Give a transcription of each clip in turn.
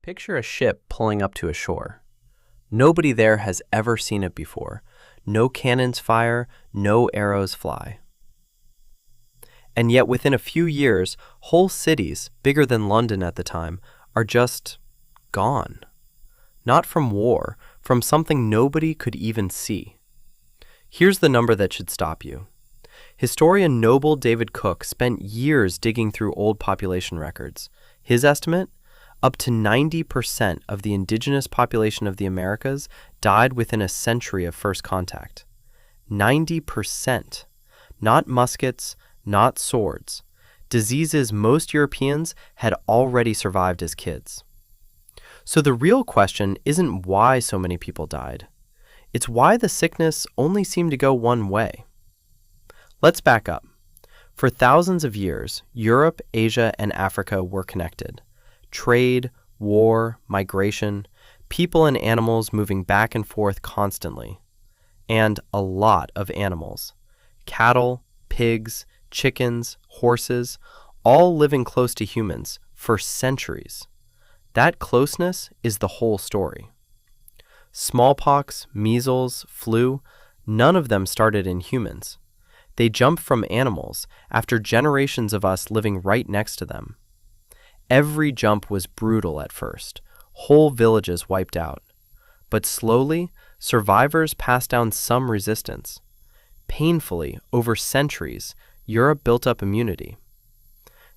Picture a ship pulling up to a shore. Nobody there has ever seen it before. No cannons fire, no arrows fly. And yet within a few years, whole cities, bigger than London at the time, are just gone. Not from war, from something nobody could even see. Here's the number that should stop you. Historian Noble David Cook spent years digging through old population records. His estimate? Up to 90% of the indigenous population of the Americas died within a century of first contact. 90%. Not muskets, not swords. Diseases most Europeans had already survived as kids. So the real question isn't why so many people died. It's why the sickness only seemed to go one way. Let's back up. For thousands of years, Europe, Asia, and Africa were connected. Trade, war, migration, people and animals moving back and forth constantly. And a lot of animals. Cattle, pigs, chickens, horses, all living close to humans for centuries. That closeness is the whole story. Smallpox, measles, flu, none of them started in humans. They jumped from animals after generations of us living right next to them. Every jump was brutal at first, whole villages wiped out. But slowly, survivors passed down some resistance. Painfully, over centuries, Europe built up immunity.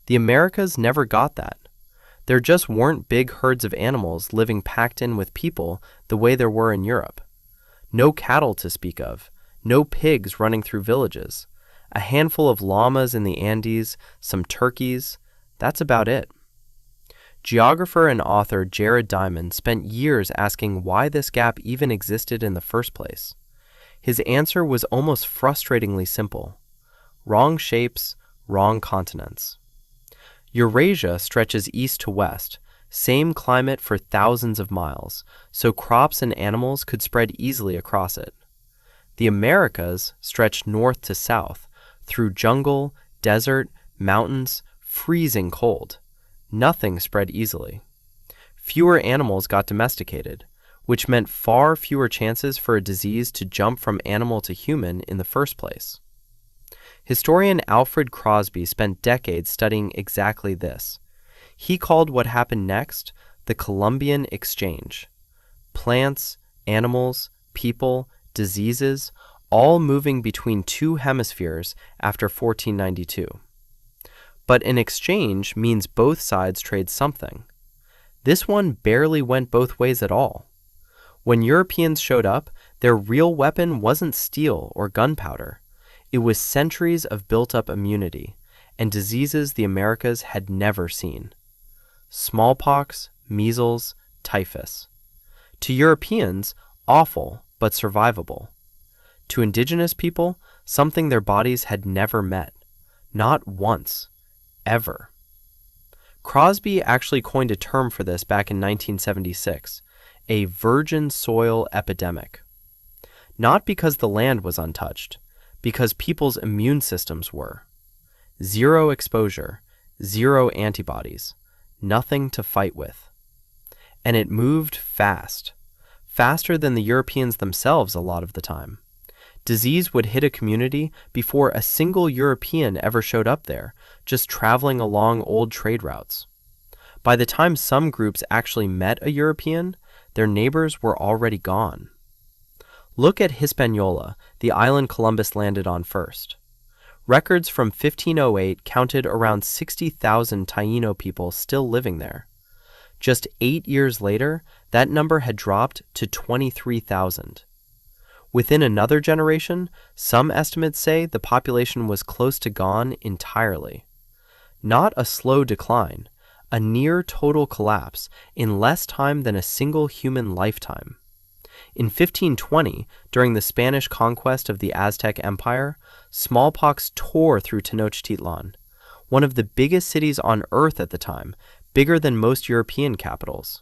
The Americas never got that. There just weren't big herds of animals living packed in with people the way there were in Europe. No cattle to speak of, no pigs running through villages. A handful of llamas in the Andes, some turkeys, that's about it. Geographer and author Jared Diamond spent years asking why this gap even existed in the first place. His answer was almost frustratingly simple. Wrong shapes, wrong continents. Eurasia stretches east to west, same climate for thousands of miles, so crops and animals could spread easily across it. The Americas stretched north to south, through jungle, desert, mountains, freezing cold. Nothing spread easily. Fewer animals got domesticated, which meant far fewer chances for a disease to jump from animal to human in the first place. Historian Alfred Crosby spent decades studying exactly this. He called what happened next the Columbian Exchange. Plants, animals, people, diseases, all moving between two hemispheres after 1492. But an exchange means both sides trade something. This one barely went both ways at all. When Europeans showed up, their real weapon wasn't steel or gunpowder. It was centuries of built-up immunity and diseases the Americas had never seen. Smallpox, measles, typhus. To Europeans, awful but survivable. To indigenous people, something their bodies had never met. Not once. Ever. Crosby actually coined a term for this back in 1976, a virgin soil epidemic. Not because the land was untouched, because people's immune systems were. Zero exposure, zero antibodies, nothing to fight with. And it moved fast, faster than the Europeans themselves a lot of the time. Disease would hit a community before a single European ever showed up there, just traveling along old trade routes. By the time some groups actually met a European, their neighbors were already gone. Look at Hispaniola, the island Columbus landed on first. Records from 1508 counted around 60,000 Taino people still living there. Just 8 years later, that number had dropped to 23,000. Within another generation, some estimates say the population was close to gone entirely. Not a slow decline, a near total collapse in less time than a single human lifetime. In 1520, during the Spanish conquest of the Aztec Empire, smallpox tore through Tenochtitlan, one of the biggest cities on Earth at the time, bigger than most European capitals.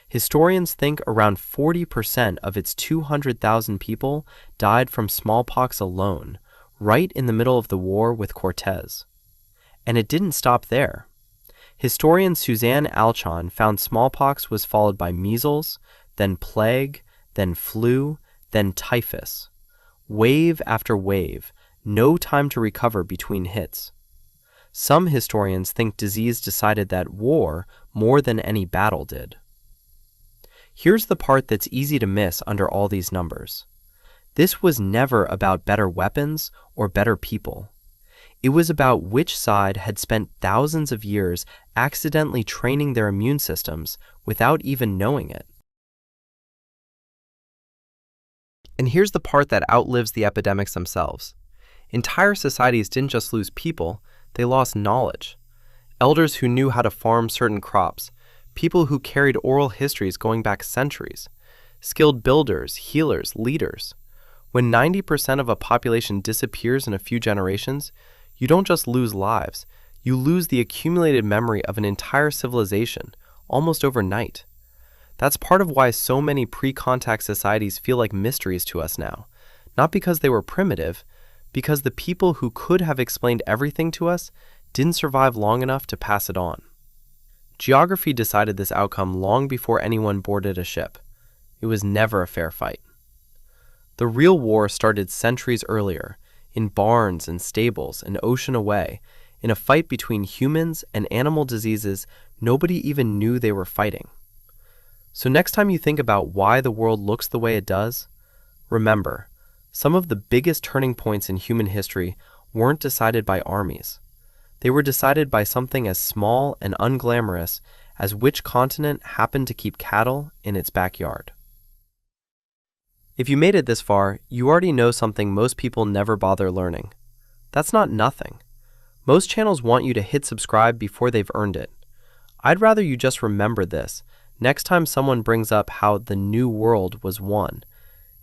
Historians think around 40% of its 200,000 people died from smallpox alone, right in the middle of the war with Cortés. And it didn't stop there. Historian Suzanne Alchon found smallpox was followed by measles, then plague, then flu, then typhus. Wave after wave, no time to recover between hits. Some historians think disease decided that war more than any battle did. Here's the part that's easy to miss under all these numbers. This was never about better weapons or better people. It was about which side had spent thousands of years accidentally training their immune systems without even knowing it. And here's the part that outlives the epidemics themselves. Entire societies didn't just lose people, they lost knowledge. Elders who knew how to farm certain crops, people who carried oral histories going back centuries, skilled builders, healers, leaders. When 90% of a population disappears in a few generations, you don't just lose lives, you lose the accumulated memory of an entire civilization, almost overnight. That's part of why so many pre-contact societies feel like mysteries to us now, not because they were primitive, because the people who could have explained everything to us didn't survive long enough to pass it on. Geography decided this outcome long before anyone boarded a ship. It was never a fair fight. The real war started centuries earlier, in barns and stables an ocean away, in a fight between humans and animal diseases nobody even knew they were fighting. So next time you think about why the world looks the way it does, remember, some of the biggest turning points in human history weren't decided by armies. They were decided by something as small and unglamorous as which continent happened to keep cattle in its backyard. If you made it this far, you already know something most people never bother learning. That's not nothing. Most channels want you to hit subscribe before they've earned it. I'd rather you just remember this next time someone brings up how the New World was won.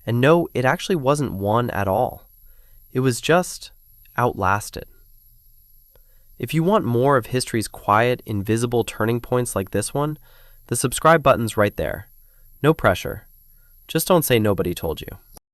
And no, it actually wasn't won at all. It was just outlasted. If you want more of history's quiet, invisible turning points like this one, the subscribe button's right there. No pressure. Just don't say nobody told you.